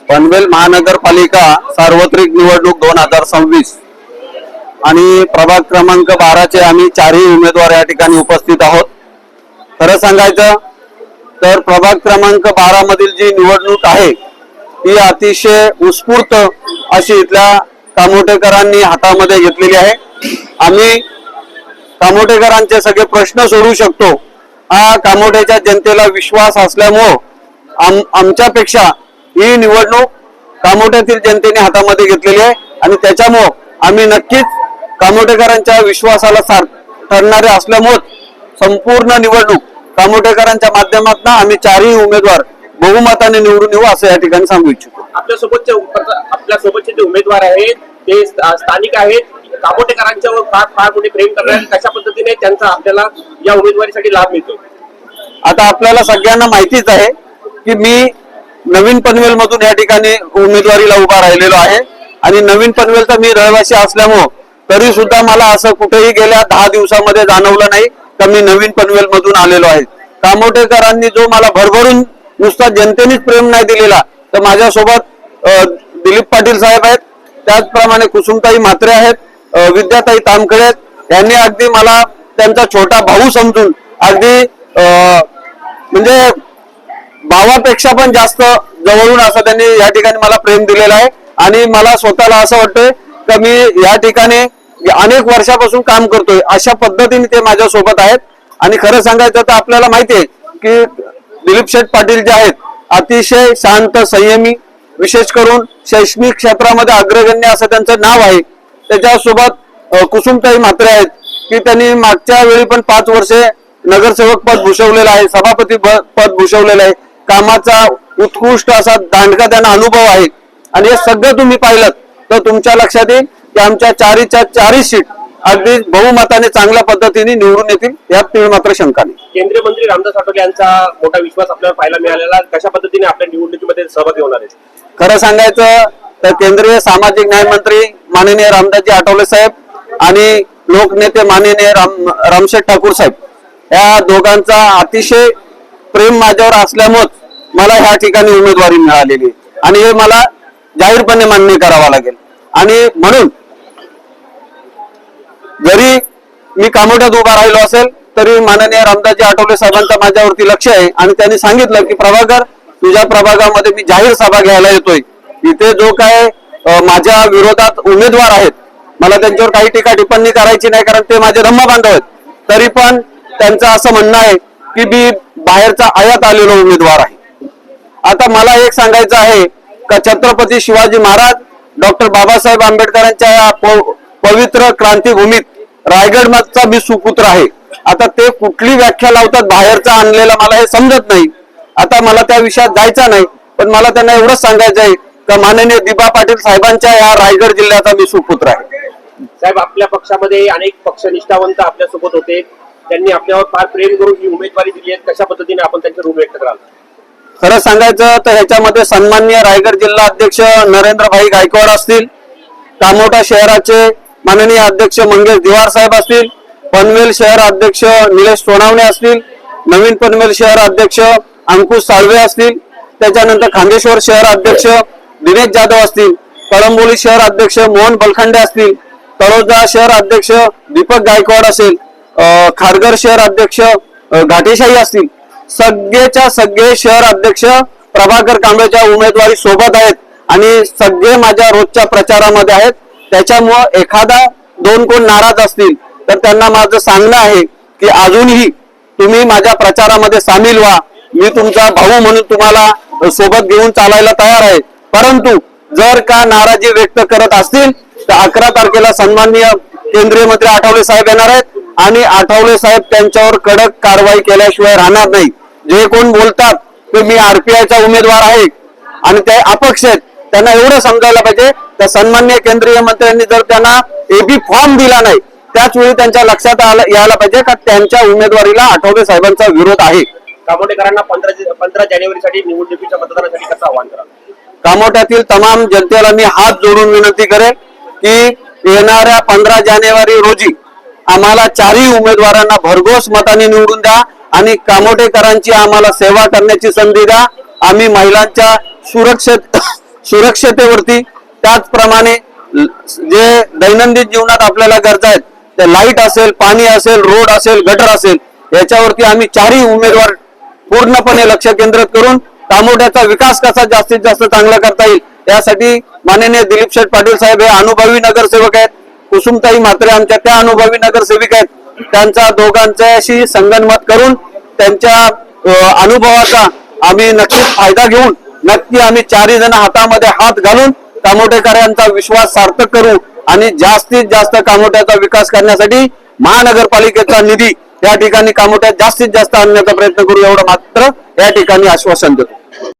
पनवेल महानगरपालिका सार्वत्रिक निवडणूक 2026 आणि प्रभाग क्रमांक 12 चे आम्ही चारही उमेदवार या ठिकाणी उपस्थित आहोत। खरं सांगायचं तर प्रभाग क्रमांक 12 मधील जी निवडणूक आहे ती अतिशय उत्स्फूर्त अशी इथल्या कामोटेकरांनी हातामध्ये घेतलेली आहे। आम्ही कामोटेकरांचे सगळे प्रश्न सोडवू शकतो हा कामोटेच्या जनतेला विश्वास असल्यामुळे आमच्यापेक्षा ही निवडणूक कामोट्यातील जनतेने हातामध्ये घेतलेली आहे आणि त्याच्यामुळे आम्ही नक्कीच कामोटेकरांच्या विश्वासाला ठरणारे असल्यामुळे संपूर्ण निवडणूक कामोटेकरांच्या माध्यमातून आम्ही चारही उमेदवार बहुमताने निवडून येऊ असं या ठिकाणी सांगू इच्छितो। आपल्यासोबतचे जे उमेदवार आहेत ते स्थानिक आहेत, कामोटेकरांच्यावर फार मोठे प्रेम करणारे, कशा पद्धतीने त्यांचा आपल्याला या उमेदवारीसाठी लाभ मिळतो? आता आपल्याला सगळ्यांना माहितीच आहे की मी नवीन पनवेल मधून या ठिकाणी उमेदवारीला उभा राहिलेलो आहे आणि नवीन पनवेलचा मी रहिवासी असल्यामुळे तरी सुद्धा मला असं कुठेही गेल्या 10 दिवसामध्ये जाणवलं नाही का मी नवीन पनवेल मधून आलेलो आहे। कामोटेकरांनी जो मला भरभरून नुसता जनतेनेच प्रेम नाही दिलेला तर माझ्यासोबत दिलीप पाटील साहेब आहेत, त्याचप्रमाणे कुसुमताई म्हात्रे आहेत, विद्याताई तामखळे आहेत। यांनी अगदी मला त्यांचा छोटा भाऊ समजून अगदी म्हणजे भावापेक्षा पण जास्त जवळून असं त्यांनी या ठिकाणी मला प्रेम दिलेलं आहे आणि मला स्वतःला असं वाटतंय की मी या ठिकाणी अनेक वर्षापासून काम करतोय अशा पद्धतीने ते माझ्या सोबत आहेत। आणि खरं सांगायचं तर आपल्याला माहिती आहे की दिलीप शेठ पाटील जे आहेत अतिशय शांत संयमी, विशेष करून शैक्षणिक क्षेत्रामध्ये अग्रगण्य असं त्यांचं नाव आहे। त्याच्यासोबत कुसुमताई म्हात्रे आहेत की त्यांनी मागच्या वेळी पण 5 वर्षे नगरसेवक पद भूषवलेलं आहे, सभापती पद भूषवलेलं आहे। कामाचा उत्कृष्ट असा दांडका त्यांना अनुभव आहे आणि हे सगळं तुम्ही पाहिलं तर तुमच्या लक्षात येईल की आमच्या चारही सीट अगदी बहुमताने चांगल्या पद्धतीने निवडून येतील यात तुम्ही मात्र शंका नाही। केंद्रीय मंत्री रामदास आठवले यांचा मोठा विश्वास आपल्याला पाहायला मिळालेला, कशा पद्धतीने आपल्या निवडणुकीमध्ये सहभागी होणार आहे? खरं सांगायचं तर केंद्रीय सामाजिक न्याय मंत्री माननीय रामदासजी आठवले साहेब आणि लोकनेते माननीय रामशेठ ठाकूर साहेब या दोघांचा अतिशय प्रेम माझ्यावर असल्यामुळे मला ह्या ठिकाणी उमेदवारी मिळालेली आणि हे मला जाहीरपणे मान्य करावं लागेल। आणि म्हणून जरी मी कामोट्यात उभा राहिलो असेल तरी माननीय रामदासजी आठवले साहेबांचा माझ्यावरती लक्ष आहे आणि त्यांनी सांगितलं की प्रभाकर तुझ्या प्रभागामध्ये मी जाहीर सभा घ्यायला येतोय, इथे जो काय माझ्या विरोधात उमेदवार आहेत मला त्यांच्यावर काही टीका टिप्पणी करायची नाही कारण ते माझे धम्मबांधव आहेत, तरी पण त्यांचं असं म्हणणं आहे की मी बाहेरचा आयात आलेलो उमेदवार आहे। आता मला एक सांगायचं आहे का छत्रपती शिवाजी महाराज डॉक्टर बाबासाहेब आंबेडकरांच्या या पवित्र क्रांतीभूमीत रायगडचा मी सुपुत्र आहे। आता ते कुठली व्याख्या लावतात बाहेरचा आणलेला मला हे समजत नाही। आता मला त्या विषयात जायचं नाही पण मला त्यांना एवढंच सांगायचं आहे का माननीय दिबा पाटील साहेबांच्या या रायगड जिल्ह्याचा मी सुपुत्र आहे। साहेब आपल्या पक्षामध्ये अनेक पक्षनिष्ठावंत आपल्या सोबत होते, त्यांनी आपल्यावर फार प्रेम करून ही उमेदवारी दिली आहे, कशा पद्धतीने आपण त्यांचे ऋण व्यक्त कराल? खरं सांगायचं तर ह्याच्यामध्ये सन्माननीय रायगड जिल्हा अध्यक्ष नरेंद्रभाई गायकवाड असतील, कामोठा शहराचे माननीय अध्यक्ष मंगेश दिवार साहेब असतील, पनवेल शहर अध्यक्ष निलेश सोनावणे असतील, नवीन पनवेल शहर अध्यक्ष अंकुश साळवे असतील, त्याच्यानंतर खांदेश्वर शहर अध्यक्ष दिनेश जाधव असतील, कळंबोली शहर अध्यक्ष मोहन बलखंडे असतील, तळोजा शहर अध्यक्ष दीपक गायकवाड असेल, खारघर शहर अध्यक्ष घाटेशाही असतील, सगळेच्या सगळे शहर अध्यक्ष प्रभाकर कांबळेच्या उमेदवारी सोबत आहेत आणि सगळे माझ्या रोजच्या प्रचारामध्ये आहेत। त्याच्यामुळे एखादा 2 कोण नाराज असतील तर त्यांना माझं सांगणं आहे की अजूनही तुम्ही माझ्या प्रचारामध्ये सामील व्हा, मी तुमचा भाऊ म्हणून तुम्हाला सोबत घेऊन चालायला तयार आहे। परंतु जर का नाराजी व्यक्त करत असतील तर 11 तारखेला सन्माननीय केंद्रीय मंत्री आठवले साहेब येणार आहेत आणि आठवले साहेब त्यांच्यावर कडक कारवाई केल्याशिवाय राहणार नाही। जे कोण बोलतात ते मी आरपीआयचा उमेदवार आहे आणि ते अपक्ष आहेत त्यांना एवढं समजायला पाहिजे तर सन्माननीय केंद्रीय मंत्र्यांनी जर त्यांना एबी फॉर्म दिला नाही त्याच वेळी त्यांच्या लक्षात यायला पाहिजे का त्यांच्या उमेदवारीला आठवले साहेबांचा विरोध आहे। कामोटेकरांना 15 जानेवारीसाठी निवडणुकीच्या मतदानासाठी कसं आवाहन कराल? कामोट्यातील तमाम जनतेला मी हात जोडून विनंती करेन की येणाऱ्या 15 जानेवारी रोजी आम्हाला चारही उमेदवारांना भरघोस मताने निवडून द्या आणि कामोटेकरांची आम्हाला सेवा करण्याची संधी द्या। आम्ही महिलांच्या सुरक्षतेवरती, त्याचप्रमाणे जे दैनंदिन जीवनात आपल्याला गरजा आहेत, ते लाईट असेल, पाणी असेल, रोड असेल, गटर असेल, याच्यावरती आम्ही चारही उमेदवार पूर्णपणे लक्ष केंद्रित करून कामोठ्याचा विकास कसा जास्तीत जास्त चांगला करता येईल यासाठी माननीय दिलीप शेठ पाटील साहेब हे अनुभवी नगरसेवक आहेत, कुसुमताई म्हात्रे आमच्या त्या अनुभवी नगरसेविका आहेत, त्यांचा दोघांच्याशी संगनमत करून त्यांच्या अनुभवाचा आम्ही नक्कीच फायदा घेऊन नक्की आम्ही चारही जण हातामध्ये हात घालून कामोठेकरांचा विश्वास सार्थक करू आणि जास्तीत जास्त कामोठ्याचा विकास करण्यासाठी महानगरपालिकेचा निधी या ठिकाणी कामोठ्यात जास्तीत जास्त आणण्याचा प्रयत्न करू, एवढं मात्र या ठिकाणी आश्वासन देतो.